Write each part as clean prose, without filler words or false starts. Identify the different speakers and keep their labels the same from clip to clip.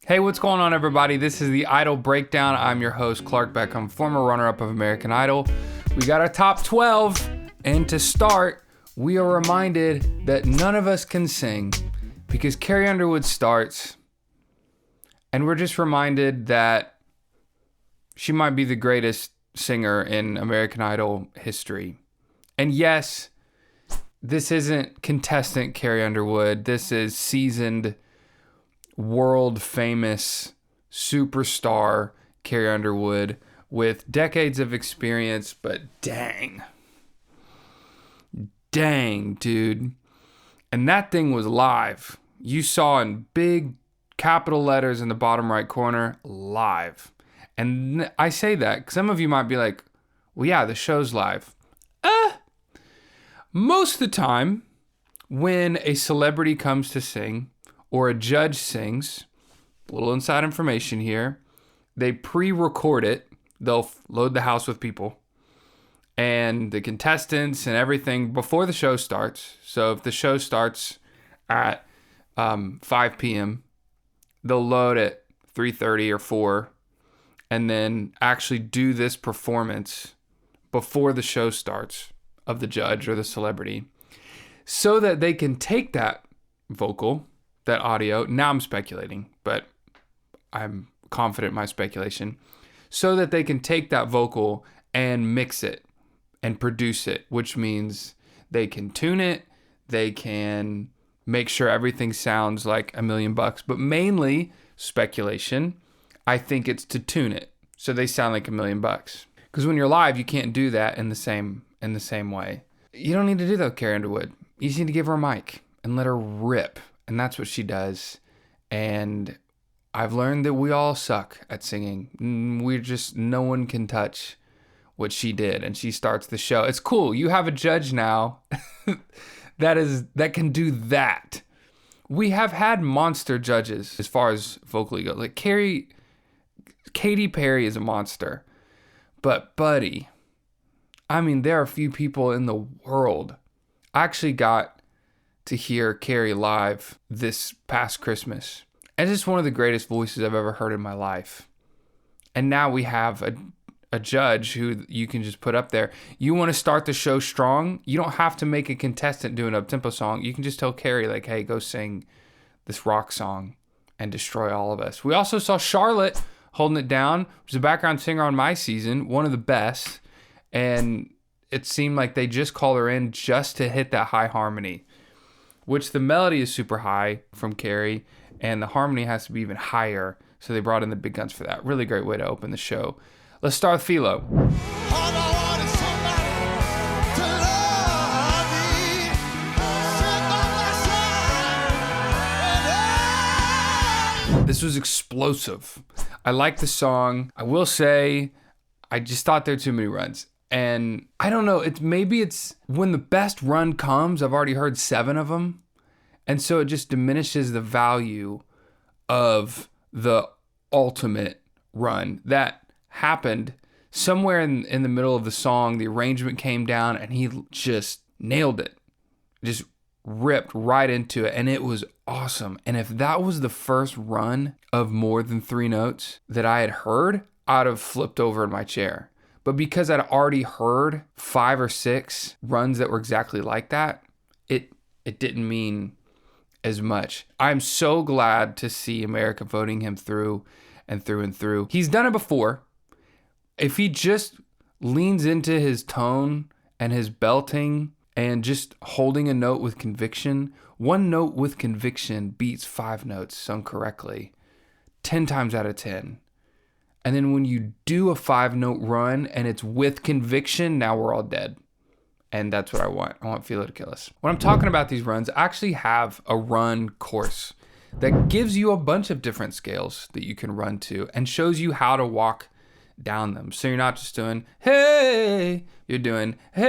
Speaker 1: Hey, what's going on, everybody? This is the Idol Breakdown. I'm your host, Clark Beckham, former runner-up of American Idol. We got our top 12, and to start, we are reminded that none of us can sing because Carrie Underwood starts, and we're just reminded that she might be the greatest singer in American Idol history. And yes, this isn't contestant Carrie Underwood. This is seasoned, world famous superstar Carrie Underwood with decades of experience, but dang, dude. And that thing was live. You saw in big capital letters in the bottom right corner, live. And I say that, some of you might be like, well, yeah, the show's live. Most of the time, when a celebrity comes to sing, or a judge sings, a little inside information here, they pre-record it. They'll load the house with people and the contestants and everything before the show starts. So if the show starts at 5 p.m., they'll load at 3:30 or 4 and then actually do this performance before the show starts of the judge or the celebrity so that they can take that vocal, that audio, now I'm speculating, but I'm confident in my speculation, so that they can take that vocal and mix it and produce it, which means they can tune it, they can make sure everything sounds like $1 million, but mainly speculation, I think it's to tune it so they sound like $1 million. Because when you're live, you can't do that in the same way. You don't need to do that with Carrie Underwood. You just need to give her a mic and let her rip. And that's what she does. And I've learned that we all suck at singing. No one can touch what she did. And she starts the show. It's cool. You have a judge now that can do that. We have had monster judges as far as vocally goes. Like Katy Perry is a monster. But buddy, I mean, there are a few people in the world. I actually got to hear Carrie live this past Christmas. And it's just one of the greatest voices I've ever heard in my life. And now we have a judge who you can just put up there. You want to start the show strong? You don't have to make a contestant do an up-tempo song. You can just tell Carrie, like, hey, go sing this rock song and destroy all of us. We also saw Charlotte holding it down, which is a background singer on my season, one of the best. And it seemed like they just called her in just to hit that high harmony, which the melody is super high from Carrie, and the harmony has to be even higher. So they brought in the big guns for that. Really great way to open the show. Let's start with Philo. This was explosive. I like the song. I will say, I just thought there were too many runs. And I don't know, maybe it's when the best run comes, I've already heard 7 of them. And so it just diminishes the value of the ultimate run that happened somewhere in the middle of the song. The arrangement came down and he just nailed it. Just ripped right into it. And it was awesome. And if that was the first run of more than 3 notes that I had heard, I'd have flipped over in my chair. But because I'd already heard 5 or 6 runs that were exactly like that, it didn't mean as much. I'm so glad to see America voting him through and through and through. He's done it before. If he just leans into his tone and his belting and just holding a note with conviction, 1 note with conviction beats 5 notes sung correctly 10 times out of 10. And then when you do a 5-note run and it's with conviction, now we're all dead. And that's what I want. I want Philo to kill us. When I'm talking about these runs, I actually have a run course that gives you a bunch of different scales that you can run to and shows you how to walk down them. So you're not just doing, hey, you're doing, hey.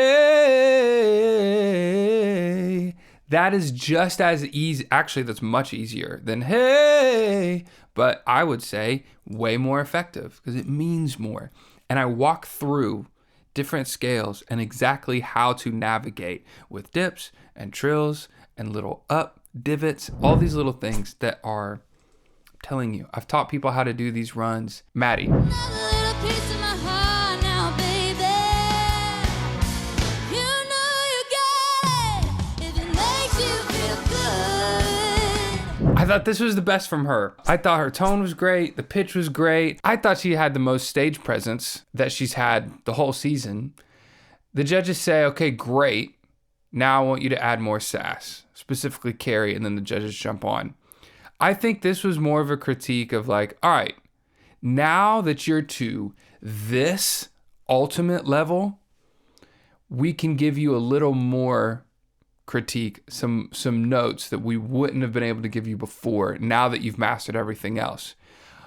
Speaker 1: That is just as easy. Actually, that's much easier than, hey. But I would say way more effective because it means more. And I walk through different scales and exactly how to navigate with dips and trills and little up divots, all these little things that are telling you. I've taught people how to do these runs. Maddie. I thought this was the best from her. I thought her tone was great. The pitch was great. I thought she had the most stage presence that she's had the whole season. The judges say, okay, great. Now I want you to add more sass, specifically Carrie, and then the judges jump on. I think this was more of a critique of like, all right, now that you're to this ultimate level, we can give you a little more critique, some notes that we wouldn't have been able to give you before, now that you've mastered everything else.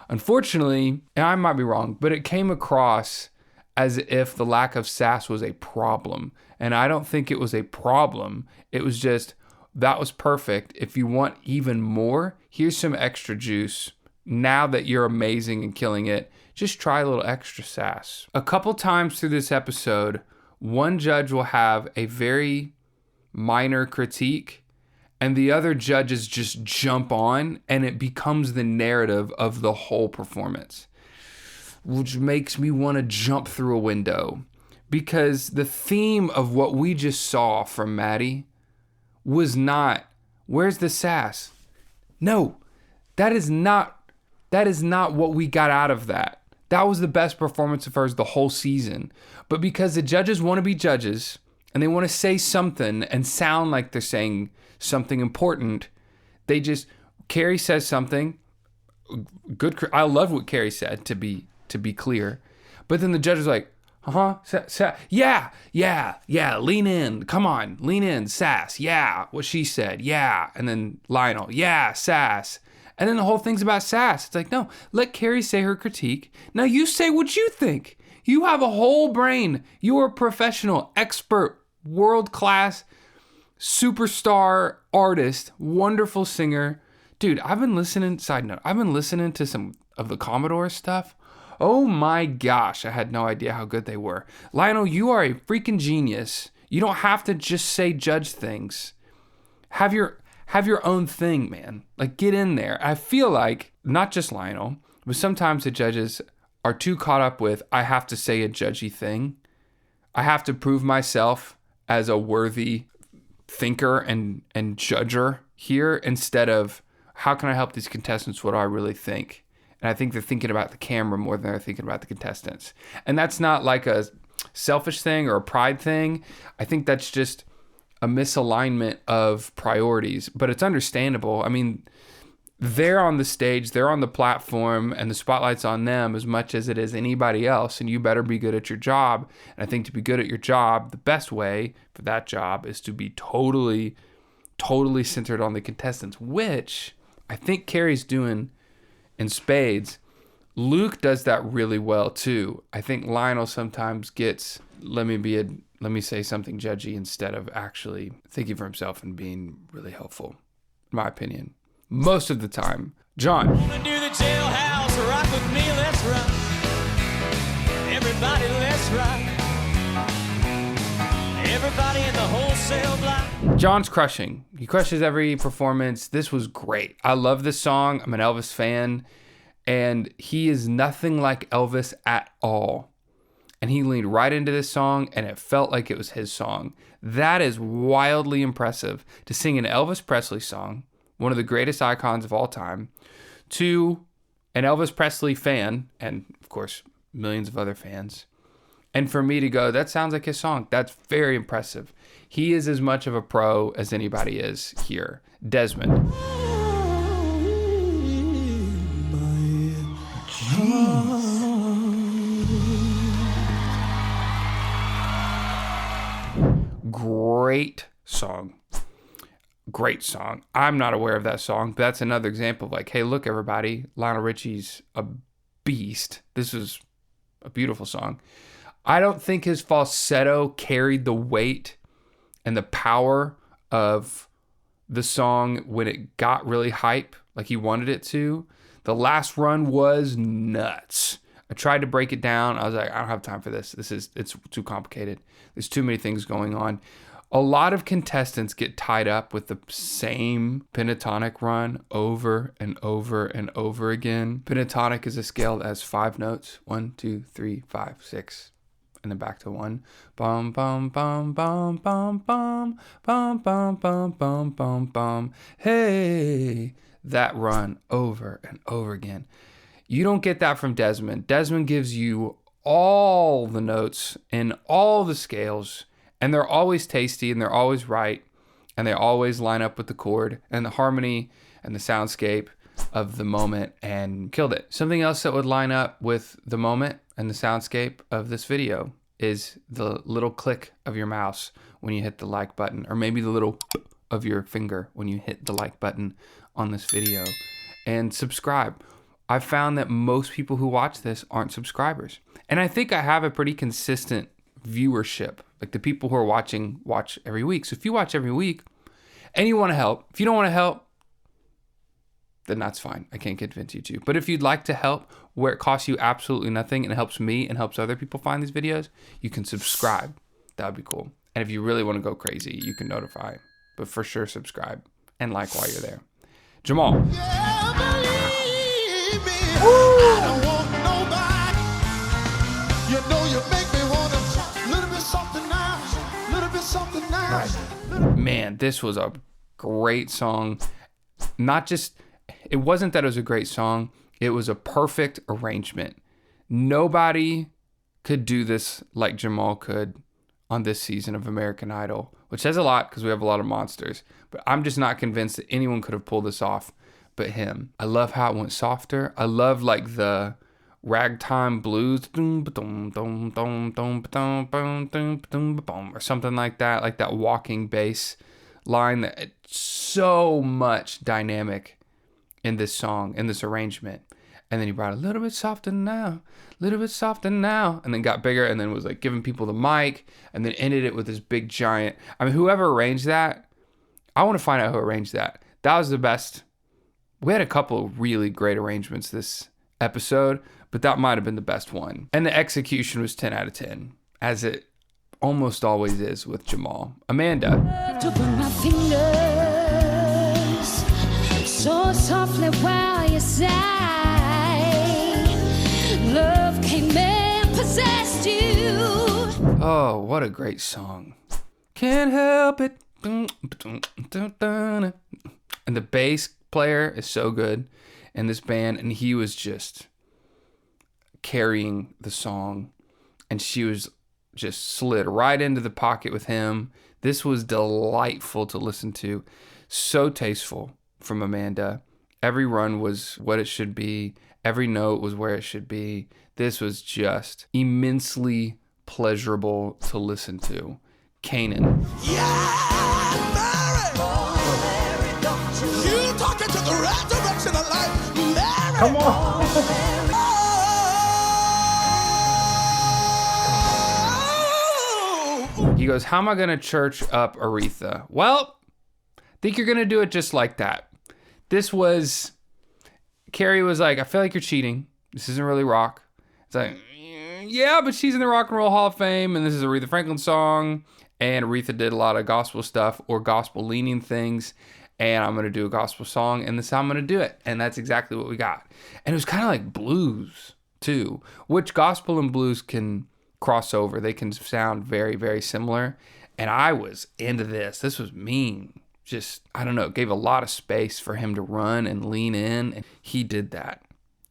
Speaker 1: Unfortunately, and I might be wrong, but it came across as if the lack of sass was a problem. And I don't think it was a problem. It was just, that was perfect. If you want even more, here's some extra juice. Now that you're amazing and killing it, just try a little extra sass. A couple times through this episode, one judge will have a very minor critique and the other judges just jump on and it becomes the narrative of the whole performance, which makes me want to jump through a window, because the theme of what we just saw from Maddie was not, where's the sass? No, that is not what we got out of that. That was the best performance of hers the whole season. But because the judges want to be judges and they want to say something and sound like they're saying something important, they just, Carrie says something good. I love what Carrie said, to be clear. But then the judge is like, yeah, lean in, come on, lean in, sass, yeah, what she said, yeah. And then Lionel, yeah, sass. And then the whole thing's about sass. It's like, no, let Carrie say her critique. Now you say what you think. You have a whole brain. You are a professional, expert, world-class, superstar artist, wonderful singer. Dude, side note, I've been listening to some of the Commodore stuff. Oh my gosh, I had no idea how good they were. Lionel, you are a freaking genius. You don't have to just say judge things. Have your own thing, man. Like, get in there. I feel like, not just Lionel, but sometimes the judges are too caught up with, I have to say a judgy thing. I have to prove myself as a worthy thinker and judger here, instead of, how can I help these contestants? What do I really think? And I think they're thinking about the camera more than they're thinking about the contestants. And that's not like a selfish thing or a pride thing. I think that's just a misalignment of priorities. But it's understandable. I mean, they're on the stage, they're on the platform, and the spotlight's on them as much as it is anybody else. And you better be good at your job. And I think to be good at your job, the best way for that job is to be totally centered on the contestants, which I think Carrie's doing in spades. Luke does that really well too. I think Lionel sometimes gets, let me say something judgy instead of actually thinking for himself and being really helpful, in my opinion. Most of the time. John. Wanna do the jailhouse, rock with me, let's rock. Everybody, let's rock. Everybody in the wholesale block. John's crushing. He crushes every performance. This was great. I love this song. I'm an Elvis fan. And he is nothing like Elvis at all. And he leaned right into this song, and it felt like it was his song. That is wildly impressive, to sing an Elvis Presley song, one of the greatest icons of all time, to an Elvis Presley fan, and of course, millions of other fans. And for me to go, that sounds like his song. That's very impressive. He is as much of a pro as anybody is here. Desmond. Great song. I'm not aware of that song, but that's another example of like, hey, look, everybody, Lionel Richie's a beast. This is a beautiful song. I don't think his falsetto carried the weight and the power of the song when it got really hype, like he wanted it to. The last run was nuts. I tried to break it down. I was like, I don't have time for this. It's too complicated. There's too many things going on. A lot of contestants get tied up with the same pentatonic run over and over and over again. Pentatonic is a scale that has 5 notes. 1, 2, 3, 5, 6. And then back to 1. Bum, bum, bum, bum, bum, bum, bum, bum, bum, bum, bum, bum. Hey, that run over and over again. You don't get that from Desmond. Desmond gives you all the notes in all the scales, and they're always tasty, and they're always right, and they always line up with the chord and the harmony and the soundscape of the moment, and killed it. Something else that would line up with the moment and the soundscape of this video is the little click of your mouse when you hit the like button, or maybe the little of your finger when you hit the like button on this video. And subscribe. I've found that most people who watch this aren't subscribers. And I think I have a pretty consistent viewership. Like the people who are watching watch every week. So if you watch every week and you want to help, if you don't want to help, then that's fine. I can't convince you to. But if you'd like to help where it costs you absolutely nothing and it helps me and helps other people find these videos, you can subscribe. That would be cool. And if you really want to go crazy, you can notify. But for sure, subscribe and like while you're there. Jamal.
Speaker 2: Yeah, believe me, I don't want nobody. You know you make me want a little bit something now, little bit something now.
Speaker 1: Man, this was a great song. Not just, it wasn't that it was a great song, it was a perfect arrangement. Nobody could do this like Jamal could on this season of American Idol, which says a lot because we have a lot of monsters. But I'm just not convinced that anyone could have pulled this off but him. I love how it went softer. I love like the ragtime blues or something like that walking bass line that it's so much dynamic in this song, in this arrangement. And then he brought a little bit softer now, and then got bigger, and then was like giving people the mic, and then ended it with this big giant. I mean, whoever arranged that, I want to find out who arranged that. That was the best. We had a couple of really great arrangements this episode, but that might have been the best one. And the execution was 10 out of 10, as it almost always is with Jamal. Amanda.
Speaker 3: To put my fingers so softly while you sigh. Love came and possessed you.
Speaker 1: Oh, what a great song. Can't help it. And the bass player is so good in this band, and he was just carrying the song, and she was just slid right into the pocket with him. This was delightful to listen to. So tasteful from Amanda. Every run was what it should be. Every note was where it should be. This was just immensely pleasurable to listen to. Kanan.
Speaker 2: Yeah, Mary. Oh, Mary, don't you talking to the resurrection of life, Mary.
Speaker 1: Come on.
Speaker 2: Oh.
Speaker 1: He goes, how am I going to church up Aretha? Well, I think you're going to do it just like that. This was, Carrie was like, I feel like you're cheating. This isn't really rock. It's like, yeah, but she's in the Rock and Roll Hall of Fame, and this is Aretha Franklin song, and Aretha did a lot of gospel stuff or gospel-leaning things, and I'm going to do a gospel song, and this is how I'm going to do it. And that's exactly what we got. And it was kind of like blues, too, which gospel and blues can cross over. They can sound very, very similar, and I was into this. This was mean. Just, I don't know, it gave a lot of space for him to run and lean in, and he did that.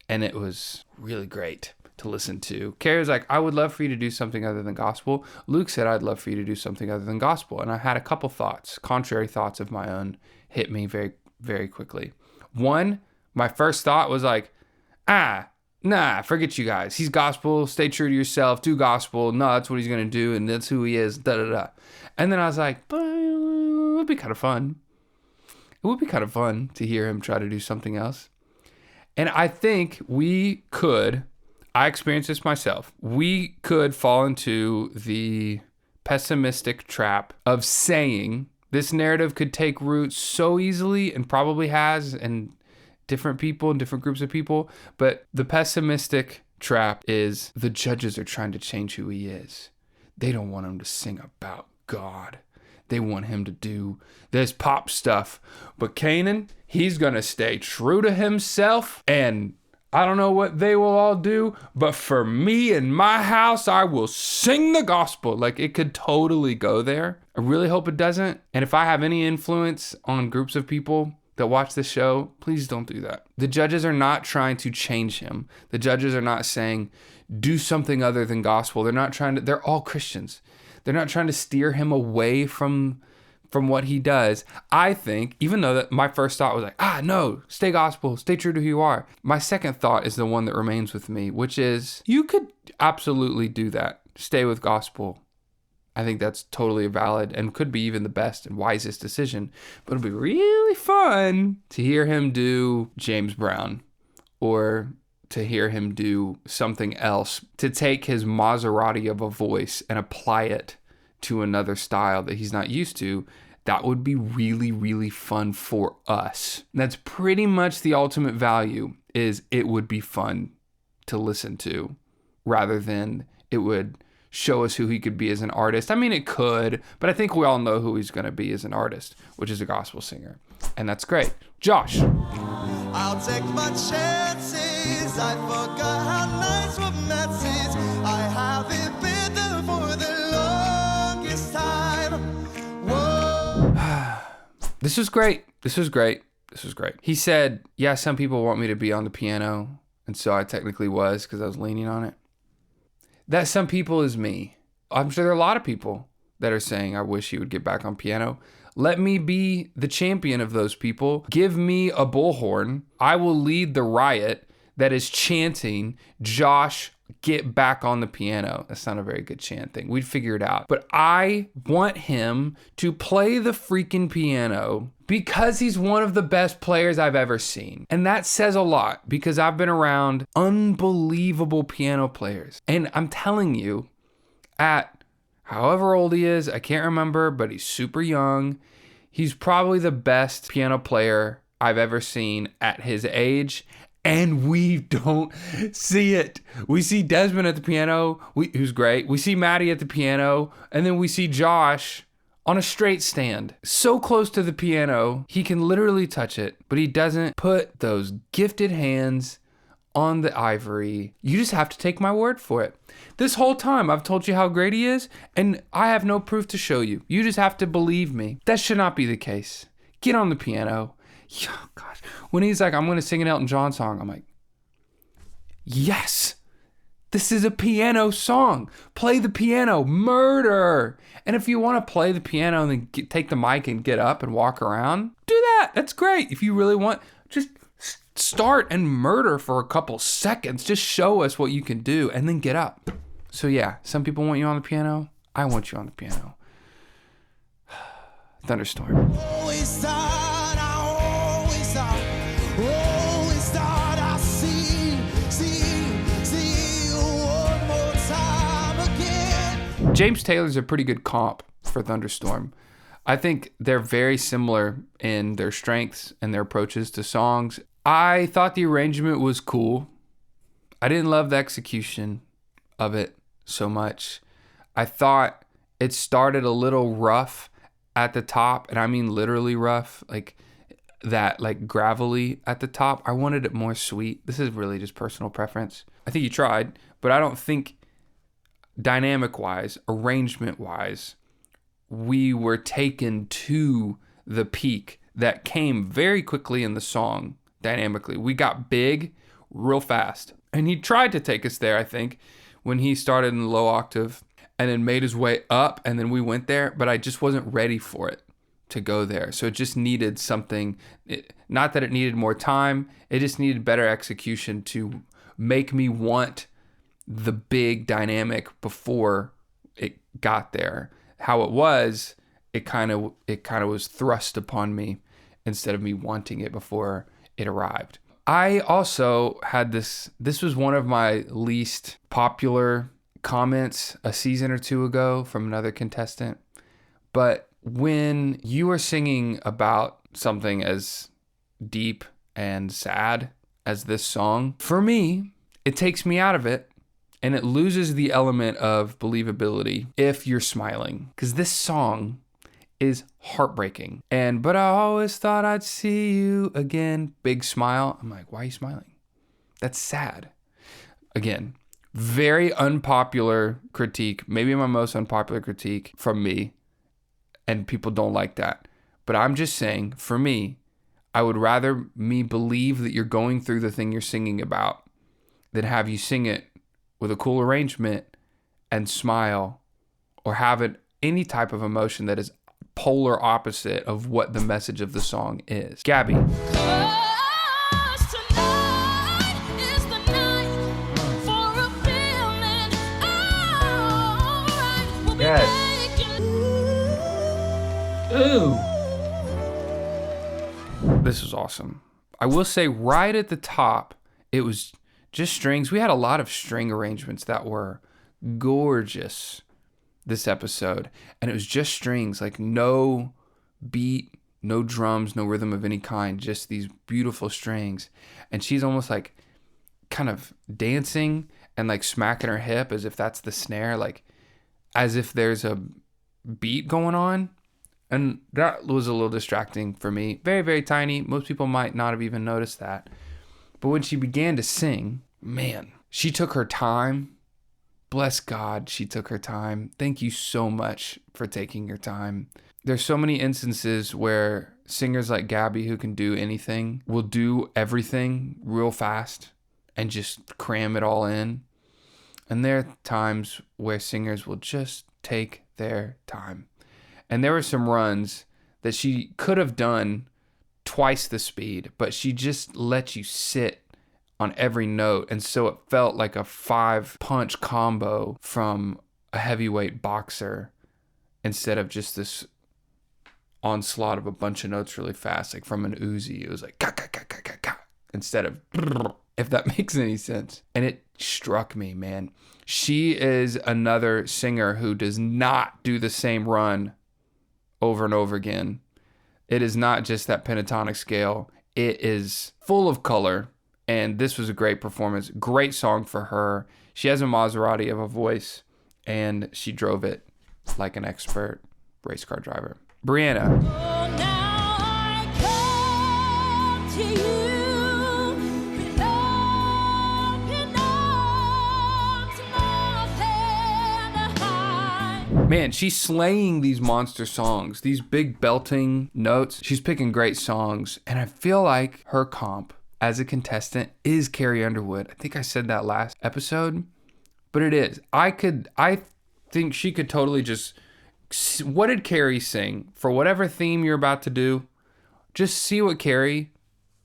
Speaker 1: And it was really great to listen to. Carrie was like, I would love for you to do something other than gospel. Luke said, I'd love for you to do something other than gospel. And I had a couple thoughts, contrary thoughts of my own, hit me very, very quickly. One, my first thought was like, nah, forget you guys. He's gospel, stay true to yourself, do gospel. No, that's what he's going to do, and that's who he is, da-da-da. And then I was like, but it would be kind of fun. It would be kind of fun to hear him try to do something else. And I think we could, I experienced this myself, we could fall into the pessimistic trap of saying this narrative could take root so easily, and probably has, in different people and different groups of people. But the pessimistic trap is the judges are trying to change who he is. They don't want him to sing about God. They want him to do this pop stuff. But Kanan, he's going to stay true to himself. And I don't know what they will all do, but for me and my house, I will sing the gospel. Like, it could totally go there. I really hope it doesn't. And if I have any influence on groups of people that watch this show, please don't do that. The judges are not trying to change him. The judges are not saying, do something other than gospel. They're all Christians. They're not trying to steer him away from what he does. I think, even though that my first thought was like, no, stay gospel, stay true to who you are. My second thought is the one that remains with me, which is you could absolutely do that. Stay with gospel. I think that's totally valid and could be even the best and wisest decision. But it'll be really fun to hear him do James Brown or to hear him do something else, to take his Maserati of a voice and apply it to another style that he's not used to. That would be really, really fun for us. And that's pretty much the ultimate value, is it would be fun to listen to rather than it would show us who he could be as an artist. I mean, it could, but I think we all know who he's going to be as an artist, which is a gospel singer. And that's great. Josh.
Speaker 2: I'll take my chances. I forgot how nice were Nazis. I haven't been there for the longest time. Whoa.
Speaker 1: This was great. He said, yeah, some people want me to be on the piano. And so I technically was, because I was leaning on it. That some people is me. I'm sure there are a lot of people that are saying, I wish he would get back on piano. Let me be the champion of those people. Give me a bullhorn. I will lead the riot that is chanting, Josh, get back on the piano. That's not a very good chant thing. We'd figure it out. But I want him to play the freaking piano because he's one of the best players I've ever seen. And that says a lot, because I've been around unbelievable piano players. And I'm telling you, at however old he is, I can't remember, but he's super young. He's probably the best piano player I've ever seen at his age. And we don't see it. We see Desmond at the piano, who's great. We see Maddie at the piano, and then we see Josh on a straight stand. So close to the piano, he can literally touch it, but he doesn't put those gifted hands on the ivory. You just have to take my word for it. This whole time, I've told you how great he is, and I have no proof to show you. You just have to believe me. That should not be the case. Get on the piano. Oh, gosh. When he's like, I'm going to sing an Elton John song, I'm like, yes, this is a piano song. Play the piano, murder. And if you want to play the piano and then take the mic and get up and walk around, do that. That's great. If you really want, just start and murder for a couple seconds. Just show us what you can do and then get up. So yeah, some people want you on the piano. I want you on the piano. Thunderstorm.
Speaker 2: Always thought, I see one more time again.
Speaker 1: James Taylor's a pretty good comp for Thunderstorm. I think they're very similar in their strengths and their approaches to songs. I thought the arrangement was cool. I didn't love the execution of it so much. I thought it started a little rough at the top, and I mean literally rough, like that, like gravelly at the top. I wanted it more sweet. This is really just personal preference. I think you tried, but I don't think dynamic-wise, arrangement-wise, we were taken to the peak that came very quickly in the song dynamically. We got big real fast. And he tried to take us there, I think, when he started in the low octave and then made his way up, and then we went there, but I just wasn't ready for it to go there. So it just needed something, not that it needed more time, it just needed better execution to make me want the big dynamic before it got there. How it was, it kind of was thrust upon me instead of me wanting it before it arrived. I also had this was one of my least popular comments a season or two ago from another contestant. But when you are singing about something as deep and sad as this song, for me, it takes me out of it. And it loses the element of believability if you're smiling. Because this song is heartbreaking. And, but I always thought I'd see you again. Big smile. I'm like, why are you smiling? That's sad. Again, very unpopular critique. Maybe my most unpopular critique from me. And people don't like that. But I'm just saying, for me, I would rather me believe that you're going through the thing you're singing about than have you sing it with a cool arrangement and smile, or have it any type of emotion that is polar opposite of what the message of the song is. Gabby. Yes. Ooh. This was awesome. I will say right at the top, it was just strings. We had a lot of string arrangements that were gorgeous this episode. And it was just strings, like no beat, no drums, no rhythm of any kind, just these beautiful strings. And she's almost like kind of dancing and like smacking her hip as if that's the snare, like as if there's a beat going on. And that was a little distracting for me. Very, very tiny. Most people might not have even noticed that. But when she began to sing, man, she took her time. Bless God, she took her time. Thank you so much for taking your time. There's so many instances where singers like Gabby, who can do anything, will do everything real fast and just cram it all in. And there are times where singers will just take their time. And there were some runs that she could have done twice the speed, but she just let you sit on every note. And so it felt like a 5-punch combo from a heavyweight boxer instead of just this onslaught of a bunch of notes really fast, like from an Uzi. It was like, ka, ka, ka, ka, ka, ka, instead of, if that makes any sense. And it struck me, man. She is another singer who does not do the same run over and over again. It is not just that pentatonic scale. It is full of color. And this was a great performance. Great song for her. She has a Maserati of a voice, and she drove it like an expert race car driver. Brianna.
Speaker 3: Oh, now I come to you with open arms and nothing to hide.
Speaker 1: Man, she's slaying these monster songs, these big belting notes. She's picking great songs, and I feel like her comp as a contestant is Carrie Underwood. I think I said that last episode, but it is. I think she could totally just, what did Carrie sing? For whatever theme you're about to do, just see what Carrie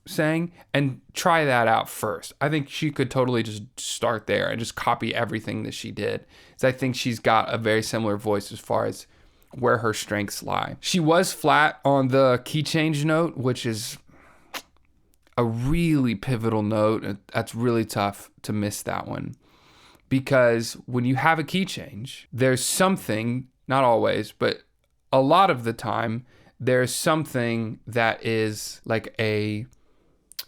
Speaker 1: sang and try that out first. I think she could totally just start there and just copy everything that she did. So I think she's got a very similar voice as far as where her strengths lie. She was flat on the key change note, which is a really pivotal note. That's really tough to miss that one, because when you have a key change, there's something, not always, but a lot of the time, there's something that is like a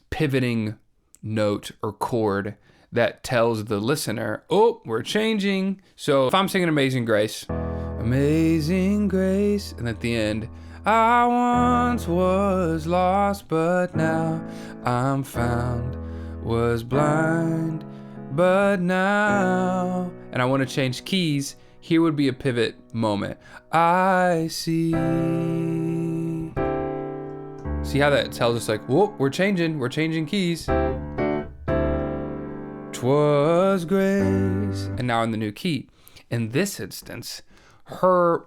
Speaker 1: pivoting note or chord that tells the listener, oh, we're changing. So if I'm singing Amazing Grace, Amazing Grace, and at the end, I once was lost, but now I'm found, was blind, but now, and I want to change keys, here would be a pivot moment. I see. See how that tells us like, whoop, we're changing keys. 'Twas grace. And now in the new key. In this instance, her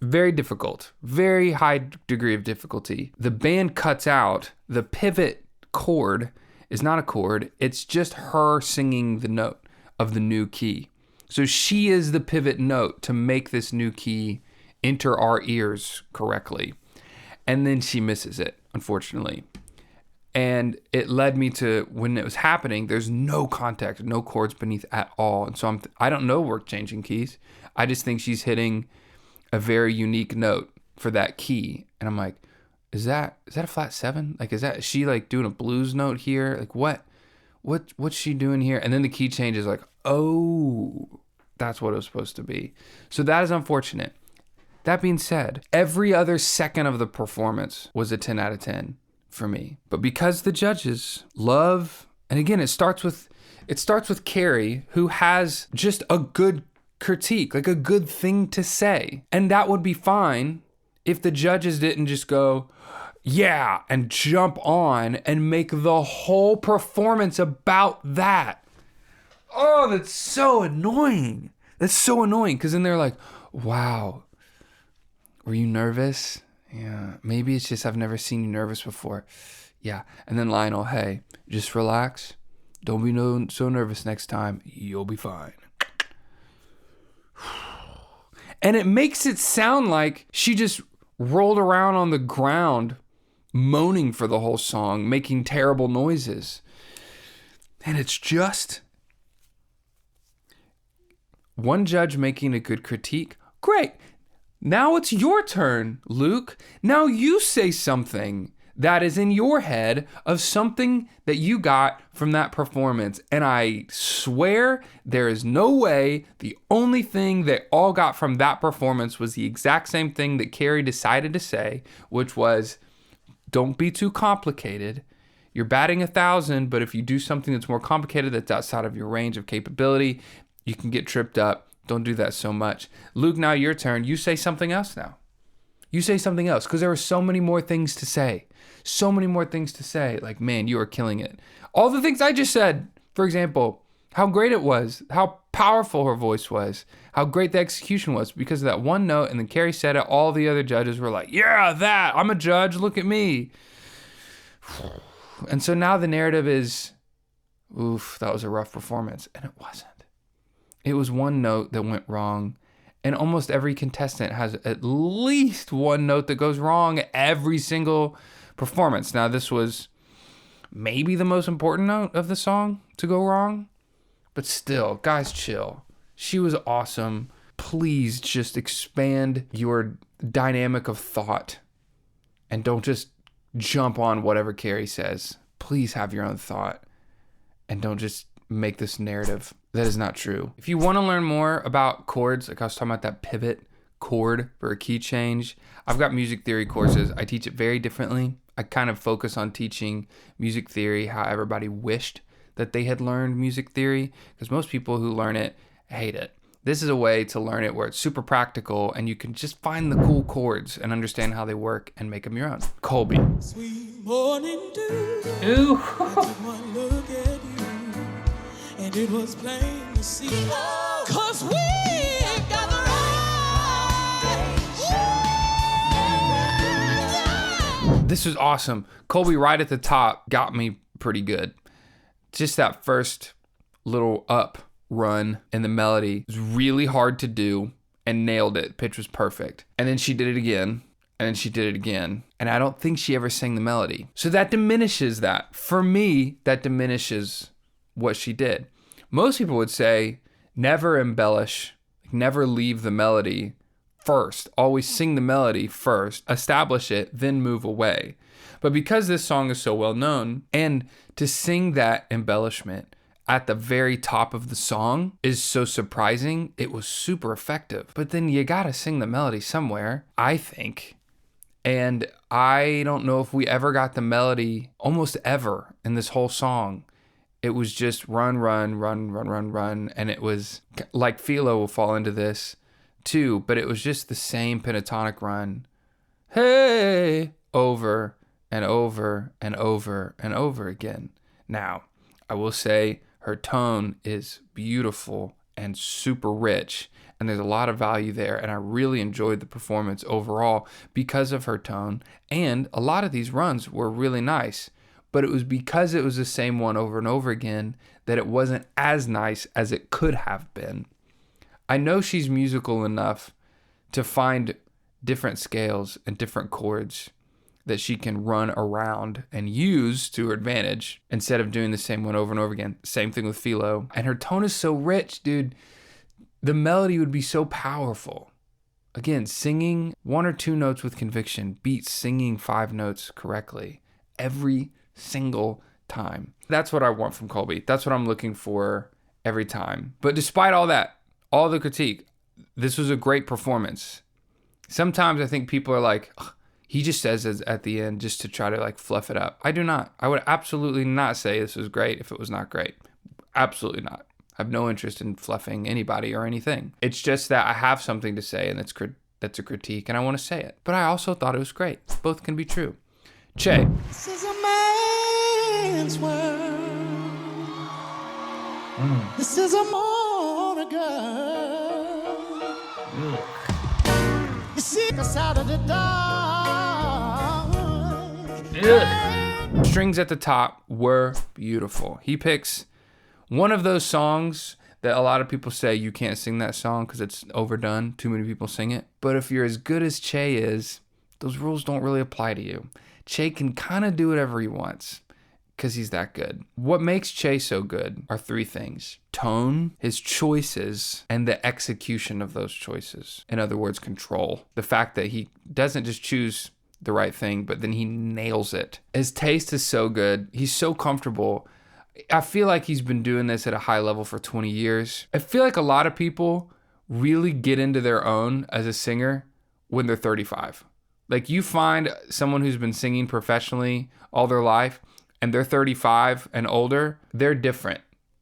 Speaker 1: very difficult, very high degree of difficulty. The band cuts out the pivot chord is not a chord. It's just her singing the note of the new key. So she is the pivot note to make this new key enter our ears correctly. And then she misses it, unfortunately. And it led me to, when it was happening, there's no context, no chords beneath at all. And so I don't know we're changing keys. I just think she's hitting a very unique note for that key. And I'm like, is that a flat 7? Like, is she like doing a blues note here? Like what's she doing here? And then the key change is like, oh, that's what it was supposed to be. So that is unfortunate. That being said, every other second of the performance was a 10 out of 10 for me. But because the judges love, and again, it starts with Carrie, who has just a good critique, like a good thing to say. And that would be fine if the judges didn't just go, yeah, and jump on and make the whole performance about that. Oh, that's so annoying. That's so annoying, because then they're like, wow, were you nervous? Yeah, maybe it's just I've never seen you nervous before. Yeah, and then Lionel, hey, just relax. Don't be so nervous next time. You'll be fine. And it makes it sound like she just rolled around on the ground moaning for the whole song, making terrible noises. And it's just one judge making a good critique. Great. Now it's your turn, Luke. Now you say something that is in your head of something that you got from that performance. And I swear there is no way the only thing they all got from that performance was the exact same thing that Carrie decided to say, which was, don't be too complicated. You're batting 1,000, but if you do something that's more complicated, that's outside of your range of capability, you can get tripped up. Don't do that so much. Luke, now your turn. You say something else now. You say something else, because there are so many more things to say. So many more things to say. Like, man, you are killing it. All the things I just said, for example, how great it was, how powerful her voice was, how great the execution was because of that one note. And then Carrie said it. All the other judges were like, yeah, that. I'm a judge. Look at me. And so now the narrative is, oof, that was a rough performance. And it wasn't. It was one note that went wrong. And almost every contestant has at least one note that goes wrong every single performance. Now, this was maybe the most important note of the song to go wrong. But still, guys, chill. She was awesome. Please just expand your dynamic of thought. And don't just jump on whatever Carrie says. Please have your own thought. And don't just make this narrative. That is not true. If you want to learn more about chords, like I was talking about that pivot chord for a key change, I've got music theory courses. I teach it very differently. I kind of focus on teaching music theory how everybody wished that they had learned music theory, because most people who learn it hate it. This is a way to learn it where it's super practical and you can just find the cool chords and understand how they work and make them your own. Colby.
Speaker 2: Sweet morning dew.
Speaker 1: Ooh.
Speaker 2: I took one look at you, and it was plain to see. 'Cause we got the right.
Speaker 1: This was awesome. Colby right at the top got me pretty good. Just that first little up run in the melody was really hard to do and nailed it. Pitch was perfect. And then she did it again. And then she did it again. And I don't think she ever sang the melody. So that diminishes that. For me, that diminishes what she did. Most people would say, never embellish, never leave the melody first. Always sing the melody first, establish it, then move away. But because this song is so well known, and to sing that embellishment at the very top of the song is so surprising, it was super effective. But then you gotta sing the melody somewhere, I think. And I don't know if we ever got the melody almost ever in this whole song. It was just run, run, run, run, run, run. And it was like Philo will fall into this too, but it was just the same pentatonic run. Hey, over and over and over and over again. Now, I will say her tone is beautiful and super rich, and there's a lot of value there, and I really enjoyed the performance overall because of her tone, and a lot of these runs were really nice, but it was because it was the same one over and over again that it wasn't as nice as it could have been. I know she's musical enough to find different scales and different chords that she can run around and use to her advantage instead of doing the same one over and over again. Same thing with Philo. And her tone is so rich, dude. The melody would be so powerful. Again, singing 1 or 2 notes with conviction beats singing 5 notes correctly every single time. That's what I want from Colby. That's what I'm looking for every time. But despite all that, all the critique, this was a great performance. Sometimes I think people are like, "Ugh, he just says it at the end just to try to like fluff it up." I do not. I would absolutely not say this was great if it was not great. Absolutely not. I have no interest in fluffing anybody or anything. It's just that I have something to say, and that's a critique, and I want to say it. But I also thought it was great. Both can be true. Che.
Speaker 2: This is a man's world. This is a morning girl. You see the side of the dark.
Speaker 1: Strings at the top were beautiful. He picks one of those songs that a lot of people say you can't sing that song because it's overdone. Too many people sing it. But if you're as good as Che is, those rules don't really apply to you. Che can kind of do whatever he wants because he's that good. What makes Che so good are three things: tone, his choices, and the execution of those choices. In other words, control. The fact that he doesn't just choose the right thing, but then he nails it. His taste is so good. He's so comfortable. I feel like he's been doing this at a high level for 20 years. I feel like a lot of people really get into their own as a singer when they're 35. Like, you find someone who's been singing professionally all their life and they're 35 and older, they're different.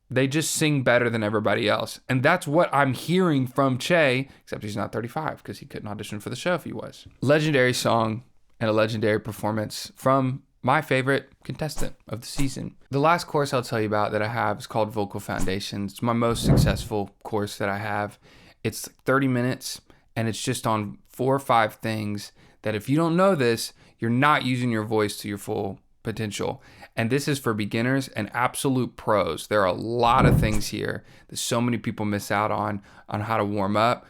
Speaker 1: They just sing better than everybody else. And that's what I'm hearing from Che, except he's not 35 because he couldn't audition for the show if he was. Legendary song and a legendary performance from my favorite contestant of the season. The last course I'll tell you about that I have is called Vocal Foundations. It's my most successful course that I have. It's 30 minutes and it's just on 4 or 5 things that if you don't know this, you're not using your voice to your full potential. And this is for beginners and absolute pros. There are a lot of things here that so many people miss out on how to warm up.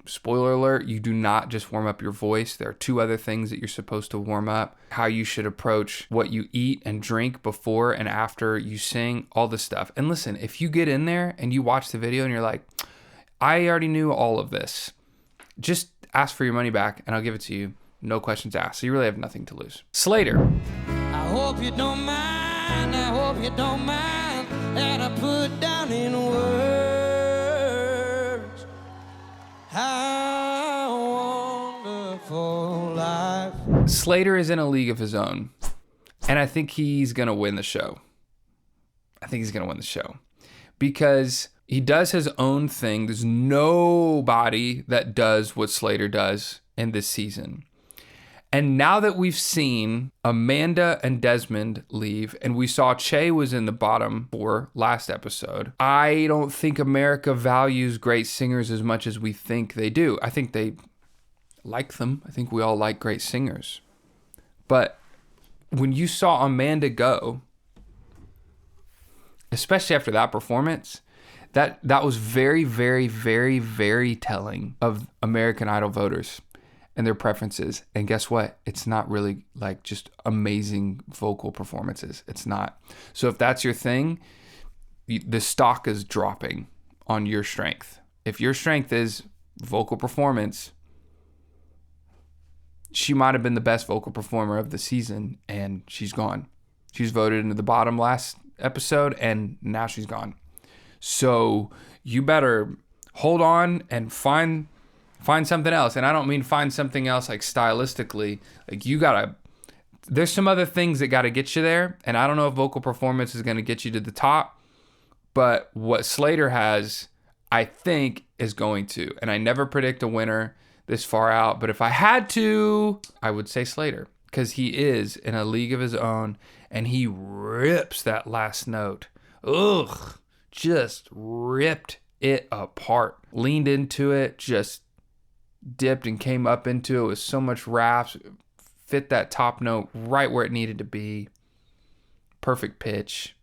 Speaker 1: Spoiler alert, you do not just warm up your voice. There are 2 other things that you're supposed to warm up. How you should approach what you eat and drink before and after you sing, all this stuff. And listen, if you get in there and you watch the video and you're like, I already knew all of this, just ask for your money back and I'll give it to you. No questions asked. So you really have nothing to lose. Slater.
Speaker 2: I hope you don't mind. I hope you don't mind that I put down in words how wonderful life.
Speaker 1: Slater is in a league of his own, and I think he's going to win the show. Because he does his own thing. There's nobody that does what Slater does in this season. And now that we've seen Amanda and Desmond leave, and we saw Che was in the bottom 4 last episode, I don't think America values great singers as much as we think they do. I think they like them. I think we all like great singers. But when you saw Amanda go, especially after that performance, that was very, very, very, very telling of American Idol voters and their preferences. And guess what? It's not really like just amazing vocal performances. It's not. So if that's your thing, the stock is dropping on your strength. If your strength is vocal performance, she might have been the best vocal performer of the season and she's gone. She was voted into the bottom last episode and now she's gone. So you better hold on and find something else. And I don't mean find something else like stylistically. Like, there's some other things that got to get you there. And I don't know if vocal performance is going to get you to the top, but what Slater has, I think, is going to. And I never predict a winner this far out, but if I had to, I would say Slater, because he is in a league of his own and he rips that last note. Ugh, just ripped it apart. Leaned into it, just dipped and came up into it with so much rasp, fit that top note right where it needed to be. Perfect pitch.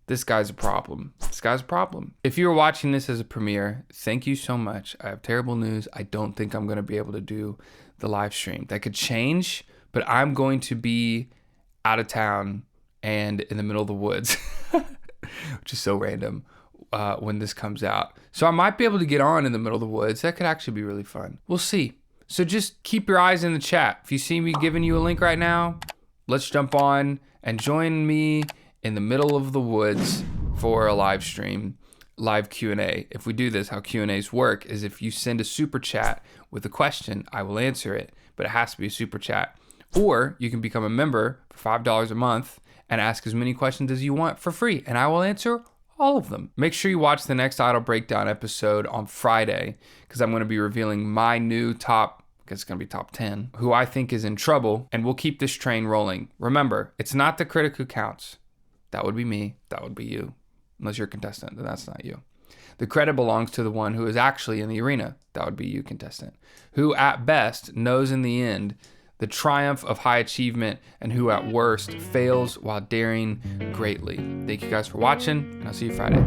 Speaker 1: This guy's a problem. If you were watching this as a premiere, thank you so much. I have terrible news. I don't think I'm going to be able to do the live stream. That could change, but I'm going to be out of town and in the middle of the woods, which is so random. When this comes out. So I might be able to get on in the middle of the woods. That could actually be really fun. We'll see. So just keep your eyes in the chat. If you see me giving you a link right now, let's jump on and join me in the middle of the woods for a live stream. live Q&A. If we do this, how Q&As work is if you send a super chat with a question, I will answer it, but it has to be a super chat. Or you can become a member for $5 a month and ask as many questions as you want for free, and I will answer all of them. Make sure you watch the next Idol Breakdown episode on Friday, because I'm going to be revealing my new top, I guess it's going to be top 10, who I think is in trouble, and we'll keep this train rolling. Remember, it's not the critic who counts. That would be me. That would be you. Unless you're a contestant, then that's not you. The credit belongs to the one who is actually in the arena. That would be you, contestant. Who at best knows in the end the triumph of high achievement, and who at worst fails while daring greatly. Thank you guys for watching, and I'll see you Friday.